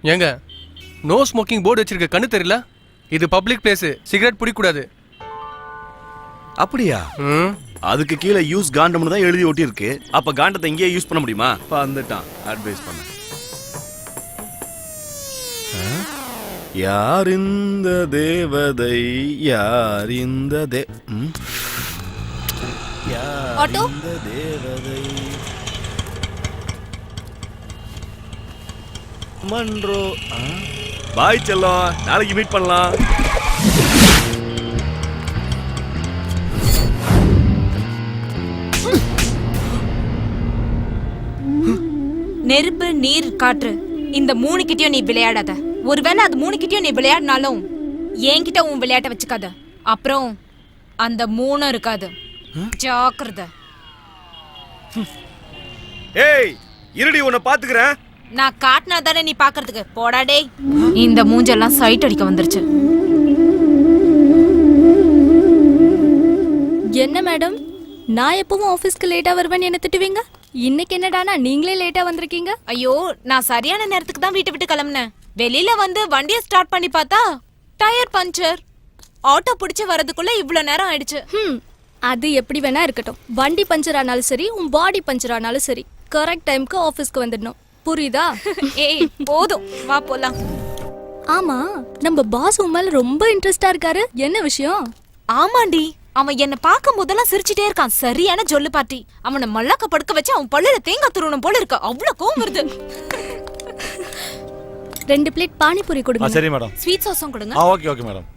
ஏங்க no smoking board வச்சிருக்க கண்ணு தெரியல? இது பப்ளிக் பிளேஸ், சிகரெட் பிடிக்கூடாது. அப்படியா? அதுக்கு கீழே யூஸ் காண்டம்னு தான் எழுதி ஒட்டி இருக்கு. அப்ப காண்டத்தை இங்கேயே யூஸ் பண்ண முடியுமா? வந்துட்டான் அட்வைஸ் பண்ண. யார் இந்த தேவதை, யார் இந்த தேவதை மன்றோ. பாய் செல்லம், நாளைக்கு மீட் பண்ணலாம். நெருப்பு, நீர், காற்று, இந்த 3 கிட்டயும் நீ விளையாடாத. ஒருவேளை அது 3 கிட்டயும் நீ விளையாடினாலும் என்கிட்ட உன் விளையாட்ட வச்சுக்காத. அப்புறம் அந்த 3 இருக்காது. ஜாக்கிரதை. ஏய் இருடி, உன்னை பாத்துக்கிறேன். நான் காட்டினா தானே நீ பாக்குறதுக்கு. போடா டேய். இந்த மூஞ்செல்லாம் சைட் அடிக்க வந்துருச்சு. என்ன மேடம், நான் எப்பவும் ஆபீஸ்க்கு லேட்டா வருவேன்னு என்ன திட்டுவீங்க? இன்னைக்கு என்னடானா நீங்களே லேட்டா வந்திருக்கீங்க? ஐயோ, நான் சரியான நேரத்துக்கு தான் வீட்டை விட்டு கிளம்புனேன். வெளியில வந்து வண்டியை ஸ்டார்ட் பண்ணி பார்த்தா டயர் பஞ்சர். ஆட்டோ பிடிச்சு வரதுக்குள்ள இவ்வளவு நேரம் ஆயிடுச்சு. அது எப்படி வேணா இருக்கட்டும். வண்டி பஞ்சர் ஆனாலும் சரி, உன் பாடி பஞ்சர் ஆனாலும் சரி, கரெக்ட் டைம்க்கு ஆபீஸ்க்கு வந்துடணும். புரியுதா? ஏய் போதும், வா போலாம். ஆமா, நம்ம பாஸ் உன் மேல ரொம்ப இன்ட்ரெஸ்டா இருக்காரு. என்ன விஷயம்? ஆமாண்டி, அவன் என்ன பார்க்கும் போதெல்லாம் சிரிச்சிட்டே இருக்கான். சரியான ஜொல்லு பாட்டி. அவனை மல்லாக்க படுக்க வச்சு அவன் பல்லுல தேங்காய் துருவணும் போல இருக்கு. அவ்வளவு கோவம் வருது. 2 பிளேட் பானிபூரி கொடுங்க. சரி மேடம். ஸ்வீட் சாஸும் கொடுங்க. Okay madam.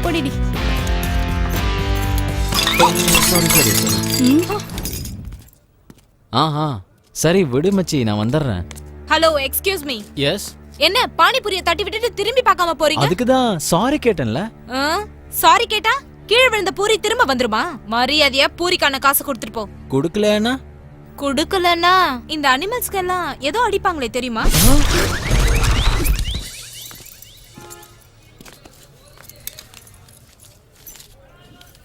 பொடிடி. சரி விடு மச்சி, நான் வந்துடுறேன். Hello, excuse me. எஸ். என்ன பானிபூரிய தட்டி விட்டுட்டு திரும்பி பார்க்காம போறீங்க? அதுக்கு தான் சாரி கேட்டேன்ல. சாரி கேட்டா கீழே விழுந்த பூரி திரும்ப வந்துருமா? மரியாதையா பூரிக்கான காசு கொடுத்துட்டு போ. கொடுக்கலனா? கொடுக்கலனா இந்த அனிமல்ஸ்க்கு எல்லாம் ஏதோ அடிப்பாங்களே, தெரியுமா?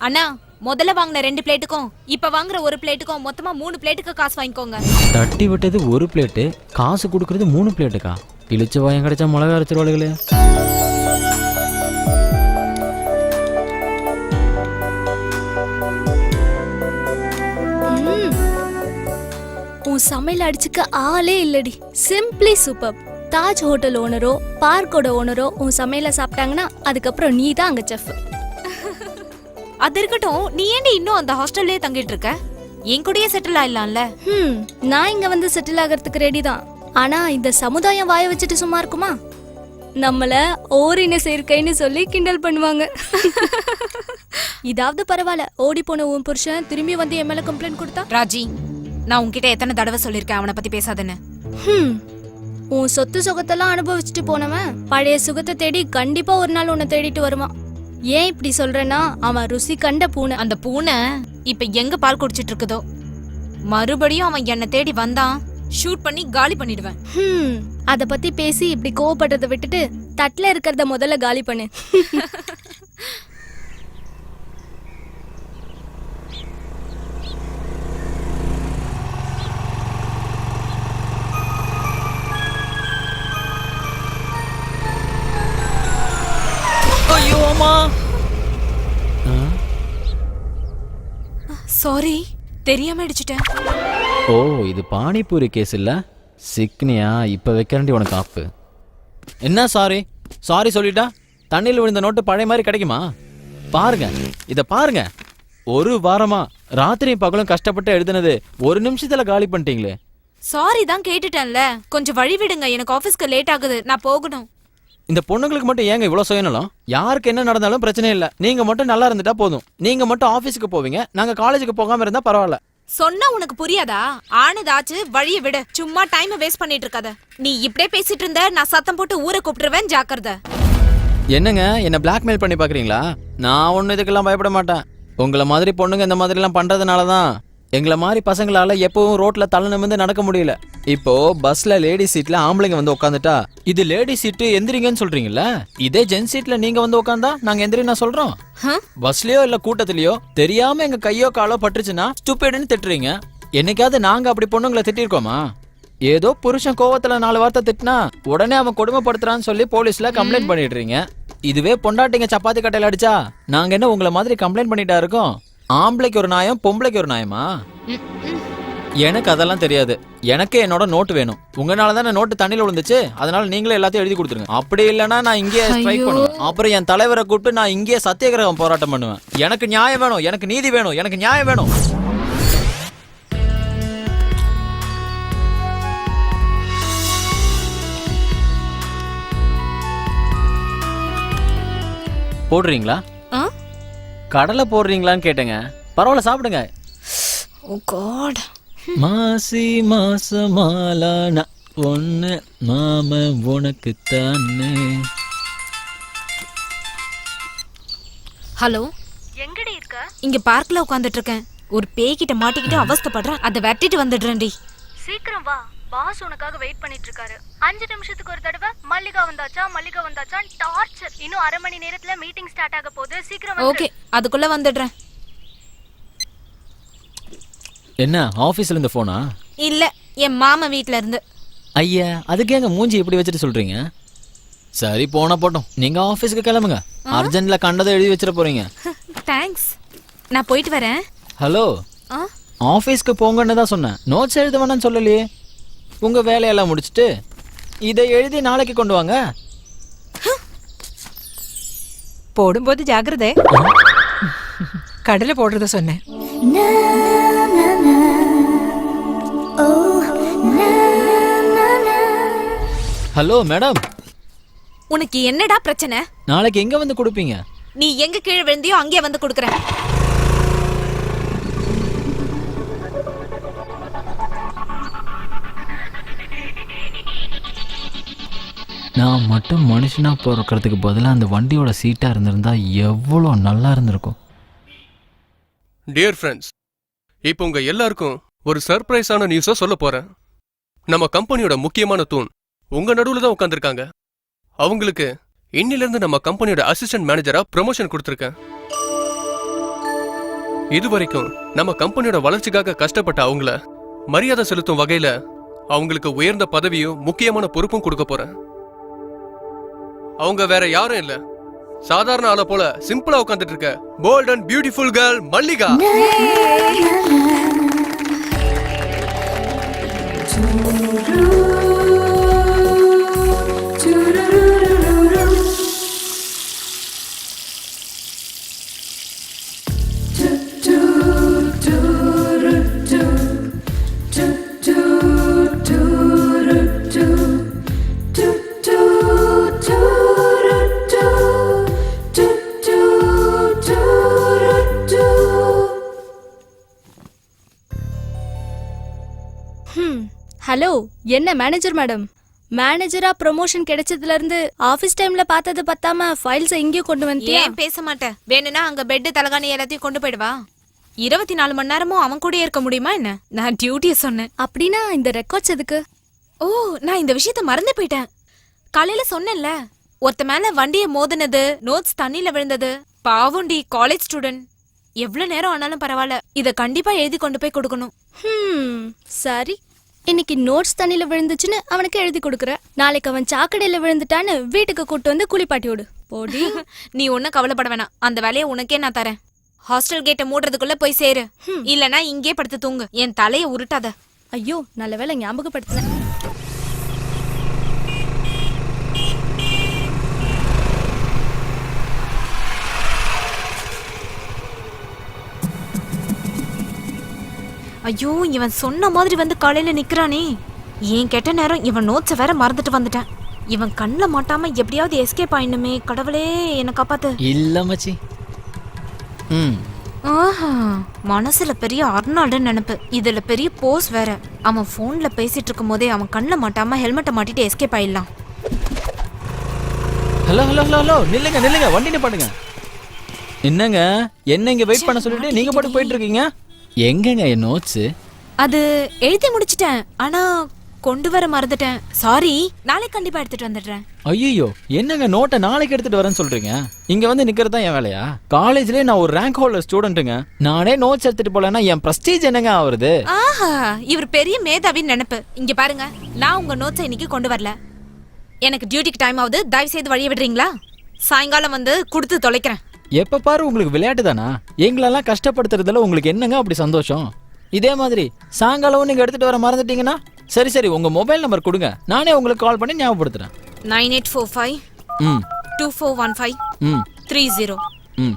அண்ணா, முதல்ல வாங்கின 2 பிளேட்டுக்கும் இப்ப வாங்குற 1 பிளேட்டுக்கும் மொத்தமா 3 பிளேட்டுக்கு காசு வாங்கிக்கோங்க. தட்டி விட்டது 1 பிளேட்டு, காசு கொடுக்கறது 3 பிளேட்டுக்கா? கிழிச்ச வாயம் கிடைச்சா மிளகா அரைச்சிருவாளுகளே. உன் சமையல் அடிச்சுக்க ஆளே இல்லடி. Simply super. தாஜ் ஹோட்டல் ஓனரோ பார்க்கோட ஓனரோ உன் சமையல சாப்பிட்டாங்கன்னா அதுக்கப்புறம் நீ தான் அங்க செஃப். அது இருக்கட்டும், நீ ஏன்டி இன்னும் அந்த ஹாஸ்டல்லே தங்கிட்டு இருக்க? என் கூடயே செட்டில் ஆயிடலாம்ல. நான் இங்க வந்து செட்டில் ஆகிறதுக்கு ரெடி தான். ஆனா இந்த சமுதாயம் வாய வச்சுட்டு சும்மா இருக்குமா? நம்மள ஓரின சேர்க்கைன்னு சொல்லி கிண்டல் பண்ணுவாங்க. இதாவது பரவாயில்ல, ஓடி போன உன் புருஷன் திரும்பி வந்து என் மேல கம்ப்ளைண்ட் கொடுத்தா? ராஜி, நான் உன்கிட்ட எத்தனை தடவை சொல்லிருக்கேன் அவனை பத்தி பேசாதன்னு. உன் சொத்து சுகத்தெல்லாம் அனுபவிச்சுட்டு போனவன் பழைய சுகத்தை தேடி கண்டிப்பா ஒரு நாள் உன்னை தேடிட்டு வருவான். ஏன் இப்படி சொல்றேன்னா, அவன் ருசி கண்ட பூனை. அந்த பூனை இப்ப எங்க பால் குடிச்சிட்டு இருக்குதோ, மறுபடியும் அவன் என்ன தேடி வந்தான், ஷூட் பண்ணி காலி பண்ணிடுவேன். அத பத்தி பேசி இப்படி கோவப்படுறத விட்டுட்டு தட்டுல இருக்கிறத முதல்ல காலி பண்ணு. ஐயோ அம்மா. சாரி, தெரியாம அடிச்சிட்டேன். ஓ, இது பானிபூரி கேஸ் இல்ல? சிக்னியா? இப்ப வைக்கிறண்டி உனக்கு ஆப்பு. என்ன சாரி சாரி சொல்லிட்டா தண்ணியில் விழுந்த நோட்டு பழைய மாதிரி கிடைக்குமா? பாருங்க, இத பாருங்க. 1 வாரமா ராத்திரியும் பகலும் கஷ்டப்பட்டு எழுதுனது 1 நிமிஷத்துல காலி பண்ணிட்டீங்களே. சாரி தான் கேட்டுட்டேன்ல, கொஞ்சம் வழி விடுங்க. எனக்கு ஆபீஸ்க்கு லேட் ஆகுது, நான் போகணும். இந்த பொண்ணுங்களுக்கு மட்டும் ஏங்க இவ்வளவு சுயநலம்? யாருக்கு என்ன நடந்தாலும் பிரச்சனை இல்ல, நீங்க மட்டும் நல்லா இருந்துட்டா போதும். நீங்க மட்டும் ஆபீஸ்க்கு போவீங்க, நாங்க காலேஜுக்கு போகாம இருந்தா பரவாயில்ல. சொன்னா உனக்கு புரியாதா? ஆனதாச்சு, வழிய விடு. சும்மா டைம் வேஸ்ட் பண்ணிட்டு இருக்காத. நீ இப்படியே பேசிட்டு இருந்த, நான் சத்தம் போட்டு ஊரை கூப்பிட்டுருவேன், ஜாக்கிரதை. என்னங்க, என்ன பிளாக்மெயில் பண்ணி பாக்குறீங்களா? நான் ஒண்ணு இதுக்கெல்லாம் பயப்பட மாட்டேன். உங்களை மாதிரி பொண்ணுங்க இந்த மாதிரி எல்லாம் பண்றதுனாலதான் எங்களை மாதிரி பசங்களால எப்பவும் ரோட்ல தலை நிமிர்ந்து நடக்க முடியல. இப்போ பஸ்ல லேடி சீட்ல ஆம்பளைங்க வந்து உட்காந்துட்டா இது லேடி சீட்டு எந்திரிங்கன்னு சொல்றீங்கல்ல, இதே ஜென் சீட்ல நீங்க வந்து உட்காந்தா நாங்க எந்திரினா சொல்றோம். பஸ்லயோ இல்ல கூட்டத்திலயோ தெரியாம எங்க கையோ காலோ பட்டுச்சுன்னா ஸ்டூபிட்னு திட்டுறீங்க. என்னைக்காவது நாங்க அப்படி பொண்ணுங்களை திட்டிருக்கோமா? ஏதோ புருஷன் கோவத்துல 4 வார்த்தை திட்டினா உடனே அவன் கொடுமைப்படுத்துறான்னு சொல்லி போலீஸ்ல கம்ப்ளைண்ட் பண்ணிடுறீங்க. இதுவே பொண்டாட்டிங்க சப்பாத்தி கட்டையில அடிச்சா நாங்க என்ன உங்களை மாதிரி கம்ப்ளைண்ட் பண்ணிட்டா இருக்கோம்? ஆம்பளைக்கு ஒரு நியாயம், பொம்பளைக்கு ஒரு நியாயமா? எனக்கு அதெல்லாம் தெரியாது. எனக்கு என்னோட நோட்டு வேணும். உங்களால தானே நோட்டு தண்ணியில் விழுந்துச்சு, அதனால நீங்களே எல்லாத்தையும் எழுதி கொடுத்துருங்க. அப்படி இல்லைன்னா நான் இங்கேயே ஸ்ட்ரைக் பண்ணுவேன். அப்புறம் என் தலைவரை கூப்பிட்டு நான் இங்கேயே சத்தியாகிரகம் போராட்டம் பண்ணுவேன். எனக்கு நியாயம் வேணும், எனக்கு நீதி வேணும், எனக்கு நியாயம் வேணும். போடுறீங்களா? கடலை போடுறீங்களான்னு கேட்டேங்க. பரவாயில்ல, சாப்பிடுங்க. ஓ காட். மாசி மாசமாலான ஒன்னு மாம உனக்கு தானே. ஹலோ, எங்கடி இருக்க? இங்க பார்க்ல உட்கார்ந்துட்டு இருக்கேன். ஒரு பேய்கிட்ட மாட்டிக்கிட்டு அவஸ்தைப்படுறேன். அதை வெட்டிட்டு வந்துடுறேன்டி. சீக்கிரம் வா, பாஸ் உனக்காக வெயிட் பண்ணிட்டு இருக்காரு. 5 நிமிஷத்துக்கு ஒரு தடவை மல்லிகா வந்தாச்சா டார்ச்சர். இன்னும் 1/2 மணி நேரத்துல மீட்டிங் ஸ்டார்ட் ஆக போகுது. சீக்கிரம் வந்து. ஓகே, அதுக்குள்ள வந்துடுறேன். என்ன ஆபீஸ்ல இருந்து போனா? இல்ல, என் மாமா வீட்ல இருந்து. ஐயா, அதுக்கு எங்க மூஞ்சி இப்படி வச்சுட்டு சொல்றீங்க? சரி, போனா போட்டோம். நீங்க ஆபீஸ்க்கு கிளம்புங்க. அர்ஜென்ட்ல கண்டதை எழுதி வச்சிட போறீங்க. தேங்க்ஸ், நான் போயிட்டு வரேன். ஹலோ, ஆபீஸ்க்கு போங்கன்னு தான் சொன்னேன். நோட்ஸ் எழுத வேணாம்னு சொல்லலையே. உங்க வேலையெல்லாம் முடிச்சுட்டு இதை எழுதி நாளைக்கு கொண்டு வாங்க. போடும்போது ஜாக்கிரதை. கடலை போடுறத சொன்னேன். ஹலோ மேடம், உனக்கு என்னடா பிரச்சனை? நாளைக்கு எங்க வந்து கொடுப்பீங்க? நீ எங்க கீழே விழுந்தியோ அங்கேயே வந்து கொடுக்குறேன். நான் மட்டும் மனுஷனா பிறக்கிறதுக்கு பதிலாக அந்த வண்டியோட சீட்டா இருந்திருந்தா எவ்வளோ நல்லா இருந்திருக்கும். டியர் ஃப்ரெண்ட்ஸ், இப்போ உங்க எல்லாருக்கும் ஒரு சர்ப்ரைஸான நியூஸை சொல்ல போறேன். நம்ம கம்பெனியோட முக்கியமான தூண் உங்க நடுவுல தான் உட்காந்துருக்காங்க. அவங்களுக்கு இன்னிலிருந்து நம்ம கம்பெனியோட அசிஸ்டன்ட் மேனேஜரா ப்ரமோஷன் கொடுத்துருக்கேன். இதுவரைக்கும் நம்ம கம்பெனியோட வளர்ச்சிக்காக கஷ்டப்பட்ட அவங்கள மரியாதை செலுத்தும் வகையில அவங்களுக்கு உயர்ந்த பதவியும் முக்கியமான பொறுப்பும் கொடுக்க போறேன். அவங்க வேற யாரும் இல்ல, சாதாரண ஆளை போல சிம்பிளா உட்காந்துட்டு இருக்க bold and beautiful girl Mallika. Hello, என்ன மேனேஜர் மேடம்? மேனேஜரா ப்ரமோஷன் கிடைச்சதுல இருந்து ஆபீஸ் டைம்ல பார்த்தது பத்தாம ஃபைல்ஸ் எங்கேயும் கொண்டு வந்துட்டியா? ஏன் பேச மாட்டேன்? வேணும்னா அங்க பெட் தலகாணி எல்லாத்தையும் கொண்டு போயிடுவா. 24 மணி நேரமும் அவன் கூட இருக்க முடியுமா என்ன? நான் டியூட்டியை சொன்னேன். அப்படின்னா இந்த ரெக்கார்ட்ஸ் எதுக்கு? ஓ, நான் இந்த விஷயத்த மறந்து போயிட்டேன். காலையில சொன்னேன்ல, ஒருத்த மேல வண்டியை மோதினது, நோட்ஸ் தண்ணியில விழுந்தது. பாவுண்டி, காலேஜ் ஸ்டூடெண்ட். எவ்வளவு நேரம் ஆனாலும் பரவாயில்ல, இத கண்டிப்பா எழுதி கொண்டு போய் கொடுக்கணும். சரி, இன்னைக்கு நோட்ஸ் தண்ணியில விழுந்துச்சுன்னு அவனுக்கு எழுதி கொடுக்குற. நாளைக்கு அவன் சாக்கடையில விழுந்துட்டான்னு வீட்டுக்கு கூட்டு வந்து குளிப்பாட்டி விடு. போடி. நீ ஒன்னும் கவலைப்பட வேணாம், அந்த வேலையை உனக்கே நான் தரேன். ஹாஸ்டல் கேட்டை மூடுறதுக்குள்ள போய் சேரு. இல்லனா இங்கே படுத்து தூங்கு. என் தலையை உருட்டாத. ஐயோ, நல்ல வேளை ஞாபகப்படுத்தின. ஐயோ, இவன் சொன்ன மாதிரி வந்து காலையில நிக்கிறானே. ஏன் கெட்ட நேரம், இவன் நோட்ஸை வேற மறந்துட்டு வந்துட்டேன். இவன் கண்ணுல மாட்டாம எப்படியாவது எஸ்கேப் ஆயிடணுமே. கடவுளே, என்ன காப்பாத்து. இல்ல மச்சி. ஆஹா, மனசுல பெரிய அர்னால்டு நினைப்பு, இதுல பெரிய போஸ் வேற. அவன் போன்ல பேசிட்டு இருக்கும் போதே அவன் கண்ணுல மாட்டாம ஹெல்மெட்டை மாட்டிட்டு எஸ்கேப் ஆயிடலாம். ஹலோ ஹலோ ஹலோ ஹலோ, நில்லுங்க நில்லுங்க, வண்டி நிப்பாட்டுங்க. என்னங்க, என்ன இங்க வெயிட் பண்ண சொல்லிட்டு நீங்க பாட்டு போயிட்டு இருக்கீங்க? எங்கங்க என் நோட்ஸு? அது எழுதி முடிச்சிட்டேன், ஆனா கொண்டு வர மறந்துட்டேன். சாரி, நாளைக்கு கண்டிப்பா எடுத்துட்டு வந்துடுறேன். ஐயோ, என்னங்க நோட்டை நாளைக்கு எடுத்துட்டு வரேன்னு சொல்றீங்க? இங்க வந்து நிக்கிறது தான் என் வேலையா? காலேஜ்லயே நான் ஒரு ரேங்க் ஹோல்டர் ஸ்டூடெண்ட்டுங்க. நானே நோட்ஸ் எடுத்துட்டு போலன்னா என் பிரஸ்டீஜ் என்னங்க ஆகுறது? ஆஹா, இவர் பெரிய மேதாவின்னு நினைப்பு. இங்க பாருங்க, நான் உங்க நோட்ஸை இன்னைக்கு கொண்டு வரல. எனக்கு டியூட்டிக்கு டைம் ஆகுது, தயவு செய்து வழிய விடுறீங்களா? சாயங்காலம் வந்து கொடுத்து தொலைக்கிறேன். எப்ப பாரு உங்களுக்கு விளையாட்டு தானா? எங்களெல்லாம் கஷ்டப்படுத்துறதுல உங்களுக்கு என்னங்க அப்படி சந்தோஷம்? இதே மாதிரி சாயங்காலம் நீங்க எடுத்துட்டு வர மறந்துட்டீங்கன்னா சரி சரி, உங்க மொபைல் நம்பர் கொடுங்க, நானே உங்களுக்கு கால் பண்ணி ஞாபகப்படுத்துறேன். 9845 ம் 2415 ம் 30. ம்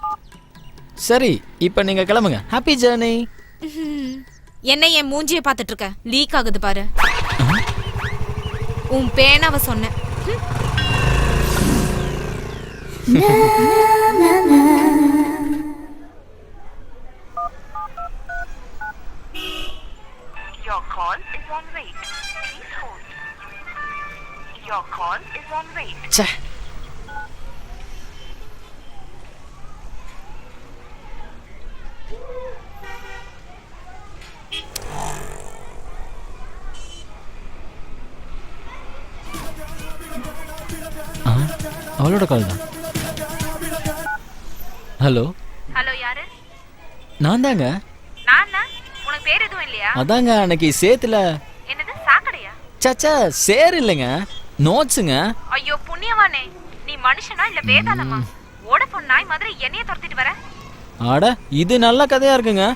சரி, இப்போ நீங்க கிளம்புங்க. Happy journey. என்ன என் மூஞ்சியை பார்த்துட்டு இருக்க? லீக் ஆகுது பாரு. உன் பேனாவை சொன்னேன். Your call is on wait. Please hold. Your call is on wait. ச்சே. அவளோட கால் தான். ஹலோ ஹலோ, யாரு? நான் தாங்க. நான் உனக்கு பேர் எதுவும் இல்லையா? அதாங்க அன்னைக்கு சேத்துல. என்னது, சாக்கடையா? சச்சா, சேர் இல்லைங்க, நோட்ஸுங்க. ஐயோ புண்ணியவானே, நீ மனுஷனா இல்ல வேதாளமா? ஓடப்போன் நாய் மாதிரி என்னைய துரத்திட்டு வர? ஆட, இது நல்ல கதையா இருக்குங்க.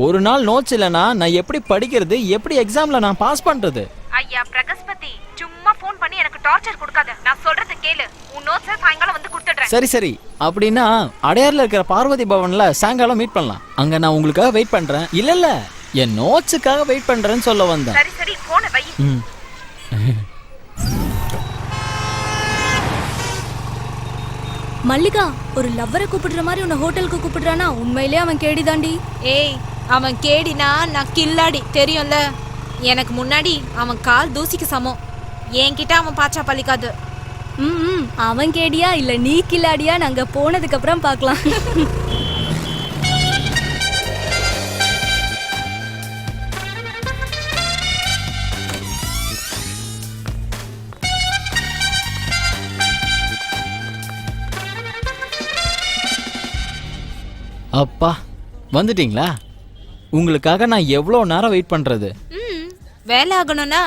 ஒரு நாள் நோட்ஸ் இல்லைன்னா நான் எப்படி படிக்கிறது, எப்படி எக்ஸாம்ல நான் பாஸ் பண்றது? ஐயா பிரகஸ்பதி, சும்மா ஃபோன் பண்ணி எனக்கு டார்ச்சர் கொடுக்காத. நான் சொல்றது கேளு. உன் நோட்ஸை சாயங்காலம் வந்து கொடுத்துடுறேன். சரி சரி, அப்படின்னா அடையார்ல இருக்கிற பார்வதி பவன்ல சாயங்காலம் மீட் பண்ணலாம். அங்க நான் உங்களுக்காக வெயிட் பண்றேன். இல்ல இல்ல, என் நோட்ஸுக்காக வெயிட் பண்றேன்னு சொல்ல வந்தேன். சரி சரி, போன வை. மல்லிகா, ஒரு லவ்வரை கூப்பிடுற மாதிரி உன்னை ஹோட்டலுக்கு கூப்பிடுறானா? உண்மையிலே அவன் கேடி தாண்டி. ஏய், அவன் கேடினா நான் கில்லாடி, தெரியும்ல? எனக்கு முன்னாடி அவன் கால் தூசிக்கு சமம். என்கிட்ட அவன் பாச்சா பழிக்காது. ம், அவன் கேடியா இல்ல நீ கில்லாடியா? நாங்க போனதுக்கு அப்புறம் பார்க்கலாம். அப்பா, வந்துட்டீங்களா? உங்களுக்காக நான் எவ்வளோ நேரம் வெயிட் பண்றது? வேலை ஆகணும்னா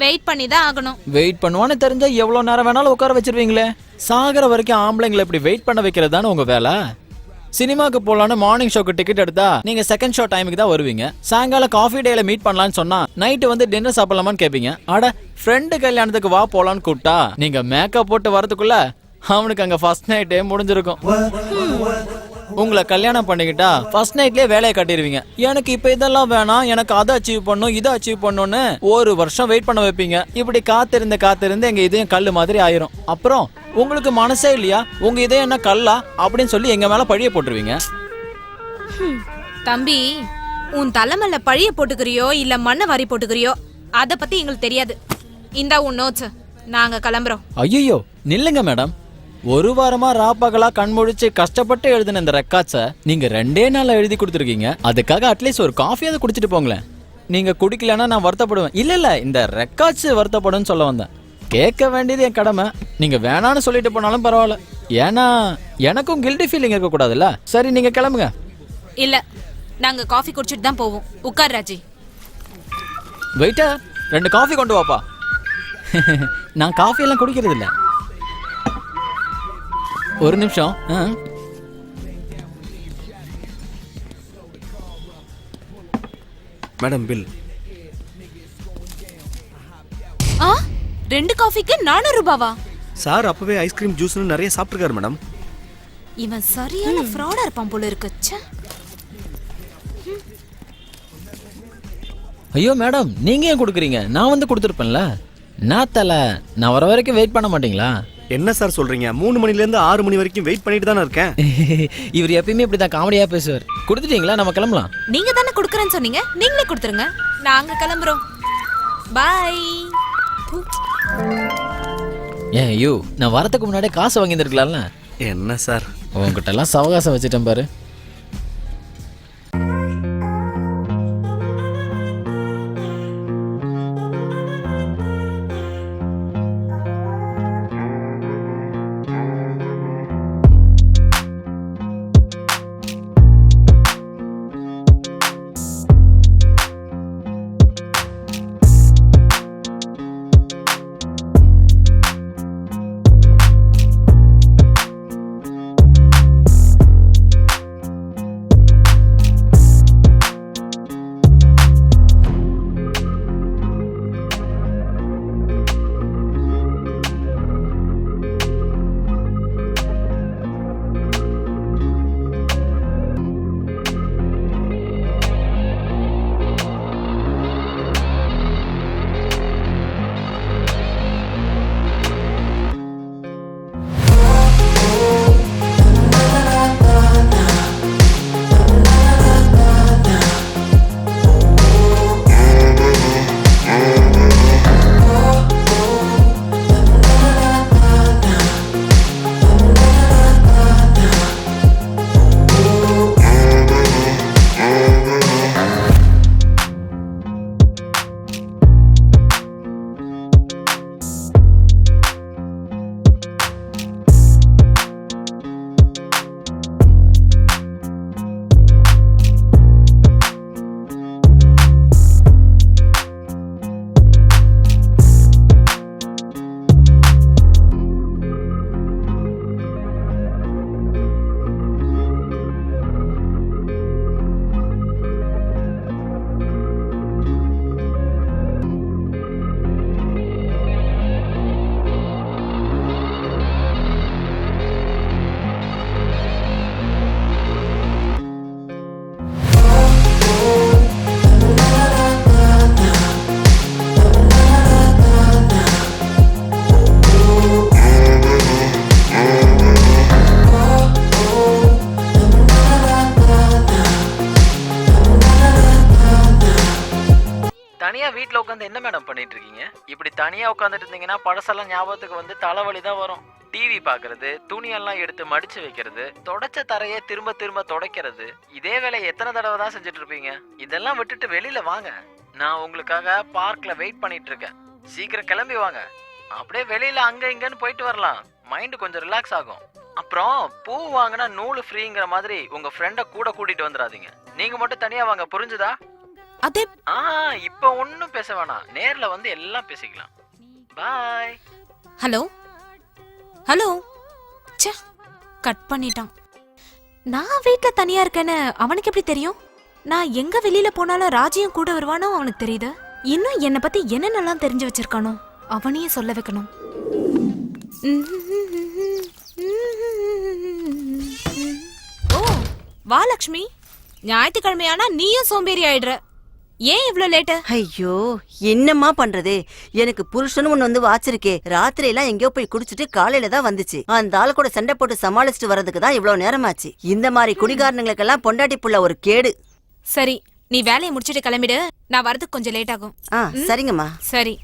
வெயிட் பண்ணி தான் ஆகணும். வெயிட் பண்ணுவான்னு தெரிஞ்சா எவ்வளோ நேரம் வேணாலும் உட்கார வச்சிருவீங்களே. சாகிற வரைக்கும் ஆம்பளைங்களை இப்படி வெயிட் பண்ண வைக்கிறது தானே உங்க வேலை. சினிமாக்கு போலான்னு மார்னிங் ஷோக்கு டிக்கெட் எடுத்தா நீங்க செகண்ட் ஷோ டைமுக்கு தான் வருவீங்க. சாயங்காலம் காஃபி டேல மீட் பண்ணலான்னு சொன்னா நைட்டு வந்து டின்னர் சாப்பிடலாமான்னு கேட்பீங்க. அட, ஃப்ரெண்டு கல்யாணத்துக்கு வா போலான்னு கூப்பிட்டா நீங்க மேக்கப் போட்டு வரதுக்குள்ள அவனுக்கு அங்க ஃபர்ஸ்ட் நைட்டே முடிஞ்சிருக்கும். உங்களை கல்யாணம் பண்ணிக்கிட்டா ஃபர்ஸ்ட் நைட்லயே வேலையை கட்டிடுவீங்க. எனக்கு இப்ப இதெல்லாம் வேணாம், எனக்கு அதை அச்சீவ் பண்ணும், இதை அச்சீவ் பண்ணணும்னு ஒரு வருஷம் வெயிட் பண்ண வைப்பீங்க. இப்படி காத்திருந்து எங்க இதயம் கல்லு மாதிரி ஆயிரும். அப்புறம் உங்களுக்கு மனசே இல்லையா, உங்க இதயம் என்ன கல்லா அப்படின்னு சொல்லி எங்க மேல பழிய போட்டுருவீங்க. தம்பி, உன் தலைமையில பழிய போட்டுக்கிறியோ இல்ல மண்ணை வாரி போட்டுக்கிறியோ அத பத்தி எங்களுக்கு தெரியாது. இந்தா உன் நோட்ஸ், நாங்க கிளம்புறோம். ஐயோ, நில்லுங்க மேடம். ஒரு வாரமா ராப்பகலா கண்முழிச்சு கஷ்டப்பட்டு எழுதின இந்த ரெக்கார்ட்ஸை நீங்க 2 நாள்ல எழுதி கொடுத்துருக்கீங்க. அதுக்காக அட்லீஸ்ட் ஒரு காஃபியாவது குடிச்சிட்டு போங்களேன். நீங்க குடிக்கலன்னா நான் வருத்தப்படுவேன். இல்ல இல்ல, இந்த ரெக்கார்ட்ஸ் வருத்தப்படும் சொல்ல வந்தேன். கேட்க வேண்டியது என் கடமை. நீங்க வேணான்னு சொல்லிட்டு போனாலும் பரவாயில்ல, ஏன்னா எனக்கும் கில்டி ஃபீலிங் இருக்க கூடாதுல்ல. சரி, நீங்க கிளம்புங்க. இல்ல, நாங்க காஃபி குடிச்சிட்டு தான் போவோம். உட்கார் ராஜி. வெயிட்டர், 2 காஃபி கொண்டு வாப்பா. நான் காஃபி எல்லாம் குடிக்கிறது இல்ல. ஒரு நிமிஷம். Madam, bill. 2 காஃபிக்கு 400 ரூபாவா? சார் அப்பவே ஐஸ்கிரீம் ஜூஸ்னு நிறைய சாப்பிட்டுருக்காரு மேடம். இவன் சரியான ஃப்ராடா இருப்பான் போல இருக்கு. ஐயோ மேடம், நீங்க ஏன் கொடுக்குறீங்க? நான் வந்து கொடுத்துருப்பேன்ல. நான் தலை, நான் வர வரைக்கும் வெயிட் பண்ண மாட்டீங்களா? என்ன சார் சொல்றீங்க? 3 மணிலேருந்து 6 மணி வரைக்கும் வெயிட் பண்ணிட்டு தானே இருக்கேன். இவர் எப்பயுமே இப்படிதான் காமெடியா பேசுவார். கொடுத்துட்டீங்களா? நம்ம கிளம்பலாம். நீங்க தானே கொடுக்குறேன்னு சொன்னீங்க, நீங்களே கொடுத்துருங்க. நாங்க கிளம்புறோம். பாய். ஏன் ஐயோ, நான் வரதுக்கு முன்னாடியே காசு வாங்கியிருக்கலாம்ல. என்ன சார், உங்ககிட்ட எல்லாம் சவகாசம் வச்சுட்டேன் பாரு. தனியா உட்காந்துட்டு இருந்தீங்கன்னா பழசெல்லாம் ஞாபகத்துக்கு வந்து தலைவலி தான் வரும். டிவி பாக்குறது, துணியெல்லாம் எடுத்து மடிச்சு வைக்கிறது, தொடச்ச தரையை திரும்ப திரும்ப துடைக்கிறது, இதே வேலையை எத்தனை தடவை தான் செஞ்சுட்டு இருப்பீங்க? இதெல்லாம் விட்டுட்டு வெளியில வாங்க. நான் உங்களுக்காக பார்க்ல வெயிட் பண்ணிட்டு இருக்கேன். சீக்கிரம் கிளம்பி வாங்க. அப்படியே வெளியில அங்க இங்கன்னு போயிட்டு வரலாம். மைண்ட் கொஞ்சம் ரிலாக்ஸ் ஆகும். அப்புறம் பூ வாங்கினா நூல் ஃப்ரீங்கிற மாதிரி உங்க ஃப்ரெண்ட கூட கூட்டிட்டு வந்துடாதீங்க. நீங்க மட்டும் தனியா வாங்க, புரிஞ்சுதா? அதே இப்ப ஒன்னும் பேச வேணாம், நேர்ல வந்து எல்லாம் பேசிக்கலாம். பாய். ஹலோ ஹலோ, ச்சே கட் பண்ணிட்டான். நான் வீட்ல தனியா இருக்கேன்னு அவனுக்கு எப்படி தெரியும்? நான் எங்க வெளியில போனாலும் ராஜியும் கூட வருவானோ அவனுக்கு தெரியுது. இன்னும் என்னை பத்தி என்னென்னலாம் தெரிஞ்சு வச்சிருக்கானோ அவனையே சொல்ல வைக்கணும். ஓ வா லக்ஷ்மி, ஞாயிற்றுக்கிழமையானா நீயும் சோம்பேறி ஆயிடுற. ஏன் இவ்ளோ லேட்டு? ஐயோ என்னம்மா பண்றது, எனக்கு புருஷனும் ஒண்ணு வந்து வாச்சிருக்கே. ராத்திரி எல்லாம் எங்கேயோ போய் குடிச்சிட்டு காலையில தான் வந்துச்சு. அந்த ஆள் கூட சண்டை போட்டு சமாளிச்சுட்டு வர்றதுக்கு தான் இவ்வளவு நேரமாச்சு. இந்த மாதிரி குடிகாரனுங்களுக்கெல்லாம் பொண்டாட்டி புள்ள ஒரு கேடு. சரி, நீ வேலையை முடிச்சிட்டு கிளம்பிடு. நான் வரதுக்கு கொஞ்சம் லேட் ஆகும். சரிங்கம்மா. சரி.